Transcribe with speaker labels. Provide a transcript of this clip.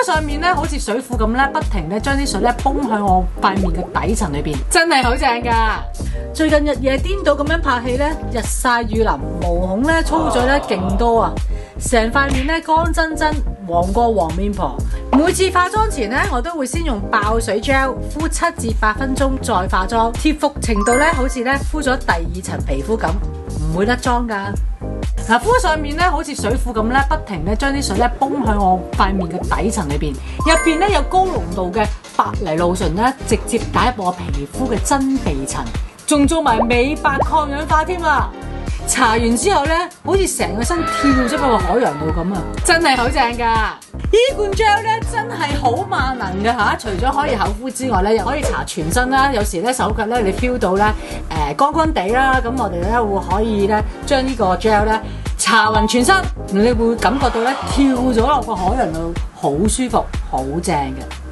Speaker 1: 上面咧好似水庫咁咧，不停咧將啲水咧泵向我塊面嘅底層裏邊，真係好正㗎！最近日夜顛倒咁樣拍戲咧，日曬雨淋，毛孔咧粗咗咧勁多啊！成塊面咧乾真真，黃過黃面婆。每次化妝前咧，我都會先用爆水 gel 敷7至8分鐘再化妝，貼服程度咧好似咧敷咗第2層皮膚咁，唔會甩妝㗎。嗱，敷上面咧好似水庫咁咧，不停咧將啲水咧泵向我塊面嘅底層裏邊，入邊咧有高濃度嘅白藜蘆醇咧，直接打入我皮膚嘅真皮層，仲做埋美白抗氧化添啊！搽完之後咧，好似成個身跳咗去個海洋度咁啊！真係好正㗎！呢罐 gel 咧真係好萬能嘅嚇，除咗可以口敷之外咧，又可以搽全身啦。有時咧手腳咧你 feel 到咧乾乾地啦，咁我哋咧會可以咧將呢個 gel 咧搽勻全身，你會感覺到咧跳咗落個海洋度，好舒服，好正嘅。